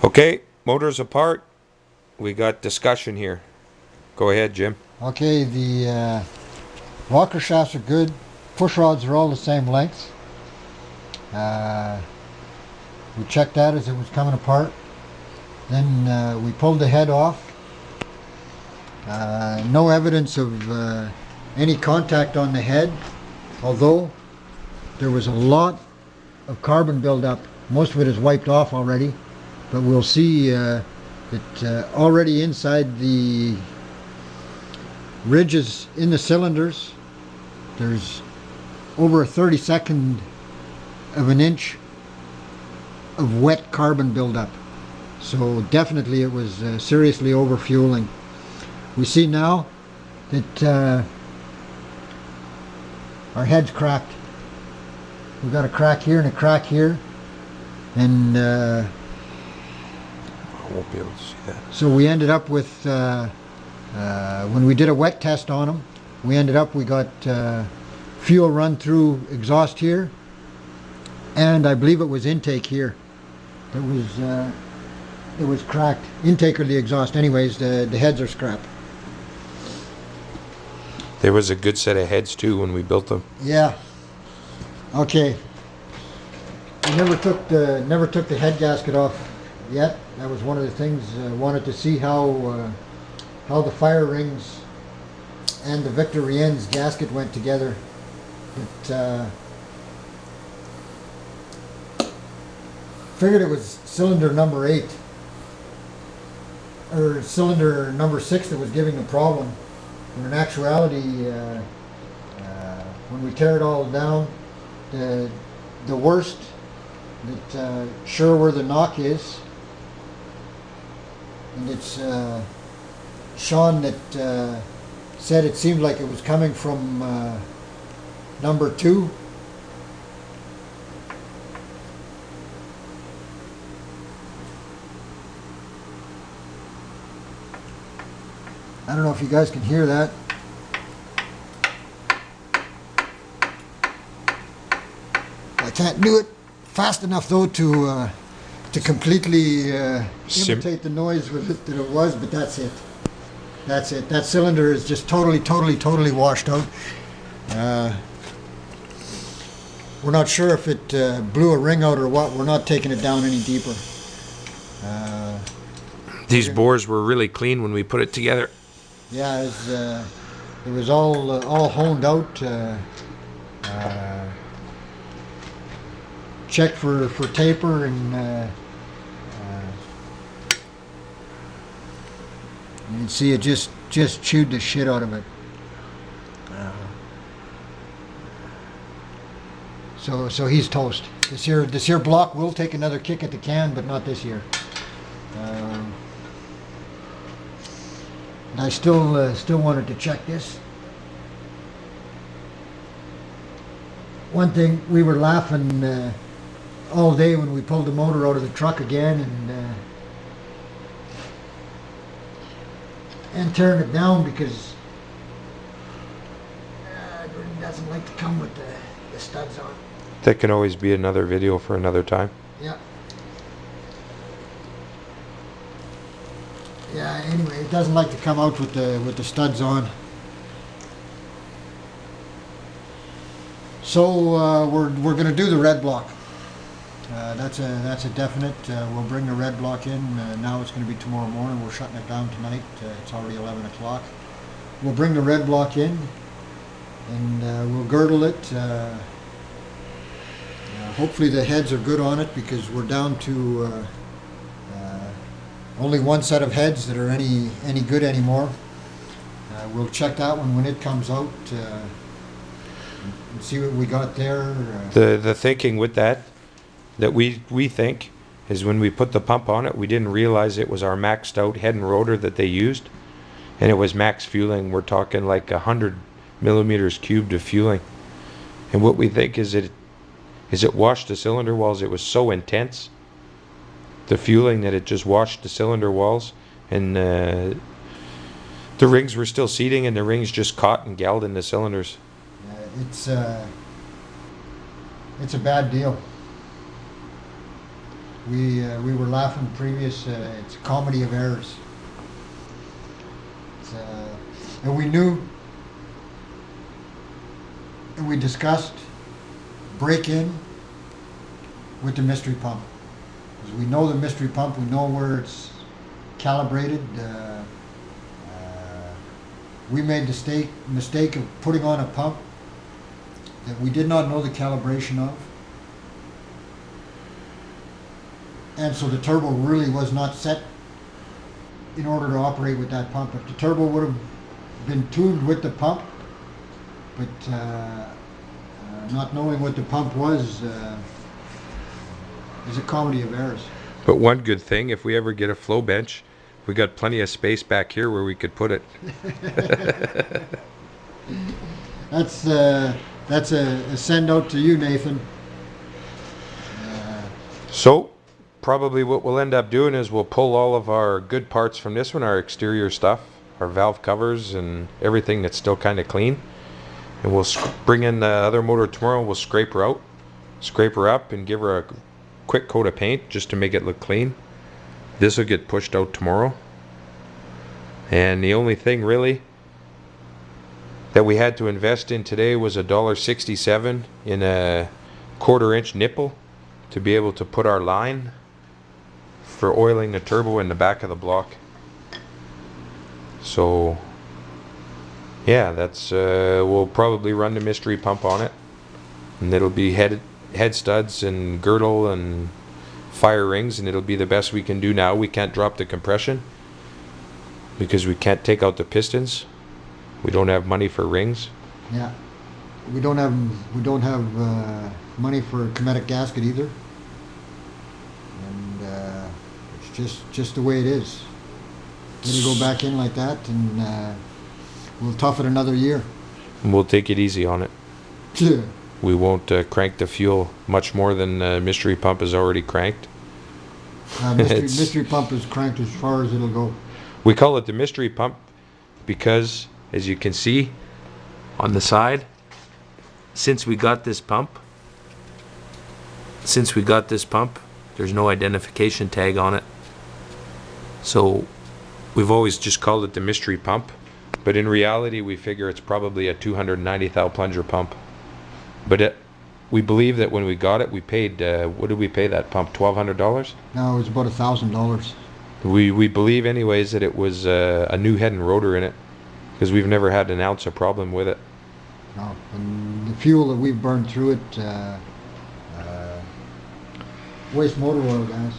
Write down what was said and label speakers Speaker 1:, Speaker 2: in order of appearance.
Speaker 1: Okay, motors apart. We got discussion here. Go ahead, Jim.
Speaker 2: Okay, the walker shafts are good. Push rods are all the same length. Uh, we checked that as it was coming apart. Then we pulled the head off. No evidence of any contact on the head, although there was a lot of carbon buildup. Most of it is wiped off already, but we'll see that already inside the ridges in the cylinders, there's over a 32nd of an inch of wet carbon buildup. So definitely it was seriously overfueling. We see now that our head's cracked. We've got a crack here and a crack here, and
Speaker 1: I won't be able to see that.
Speaker 2: So we ended up with when we did a wet test on them, we got fuel run through exhaust here, and I believe it was intake here. It was cracked. Intake or the exhaust. Anyways, the heads are scrap.
Speaker 1: There was a good set of heads too when we built them.
Speaker 2: Yeah. Okay. We never took the head gasket off yet. That was one of the things. Wanted to see how the fire rings and the Victor Rien's gasket went together. But figured it was cylinder number 8 or cylinder number 6 that was giving the problem. When in actuality, when we tear it all down, the worst that sure where the knock is, and it's Sean that said it seemed like it was coming from number 2. I don't know if you guys can hear that. I can't do it fast enough though to completely imitate the noise with it that it was, but that's it. That's it. That cylinder is just totally washed out. We're not sure if it blew a ring out or what. We're not taking it down any deeper.
Speaker 1: These bores were really clean when we put it together.
Speaker 2: Yeah, it was all honed out. Checked for taper, and you can see it just chewed the shit out of it. So he's toast. This here block will take another kick at the can, but not this year. And I still wanted to check this. One thing, we were laughing all day when we pulled the motor out of the truck again and tearing it down because it really doesn't like to come with the studs on.
Speaker 1: That can always be another video for another time.
Speaker 2: Yeah. Yeah, anyway, it doesn't like to come out with the studs on. So we're going to do the red block. That's a definite. We'll bring the red block in. Now it's going to be tomorrow morning. We're shutting it down tonight. It's already 11 o'clock. We'll bring the red block in, and we'll girdle it. Hopefully the heads are good on it because we're down to only one set of heads that are any good anymore. We'll check that one when it comes out and see what we got there.
Speaker 1: The thinking with that we think is when we put the pump on it, we didn't realize it was our maxed out head and rotor that they used, and it was max fueling. We're talking like 100 millimeters cubed of fueling, and what we think is it washed the cylinder walls. It was so intense, the fueling, that it just washed the cylinder walls, and the rings were still seating, and the rings just caught and galled in the cylinders.
Speaker 2: It's a bad deal. We were laughing previous. It's a comedy of errors. And we knew, and we discussed break in with the mystery pump. Because we know the mystery pump, we know where it's calibrated. We made the mistake of putting on a pump that we did not know the calibration of. And so the turbo really was not set in order to operate with that pump. If the turbo would have been tuned with the pump, but not knowing what the pump was is a comedy of errors.
Speaker 1: But one good thing, if we ever get a flow bench, we got plenty of space back here where we could put it.
Speaker 2: That's a send out to you, Nathan.
Speaker 1: So probably what we'll end up doing is we'll pull all of our good parts from this one, our exterior stuff, our valve covers and everything that's still kind of clean, and we'll bring in the other motor tomorrow. We'll scrape her out, scrape her up, and give her a quick coat of paint just to make it look clean. This will get pushed out tomorrow, and the only thing really that we had to invest in today was $1.67 in a 1/4-inch nipple to be able to put our line for oiling the turbo in the back of the block. So yeah, that's we'll probably run the mystery pump on it, and it'll be head studs and girdle and fire rings, and it'll be the best we can do now. We can't drop the compression because we can't take out the pistons. We don't have money for rings.
Speaker 2: Yeah, we don't have money for a Cometic gasket either, and it's just the way it is. It'll go back in like that, and we'll tough it another year.
Speaker 1: And we'll take it easy on it.
Speaker 2: Yeah.
Speaker 1: We won't crank the fuel much more than mystery pump is already cranked.
Speaker 2: Mystery pump is cranked as far as it'll go.
Speaker 1: We call it the mystery pump because, as you can see on the side, since we got this pump, there's no identification tag on it. So we've always just called it the mystery pump, but in reality we figure it's probably a 290 thou plunger pump. But we believe that when we got it, we paid, what did we pay that pump, $1,200?
Speaker 2: No, it was about $1,000.
Speaker 1: We believe anyways that it was a new head and rotor in it, because we've never had an ounce of problem with it.
Speaker 2: No, and the fuel that we've burned through it, waste motor oil, guys.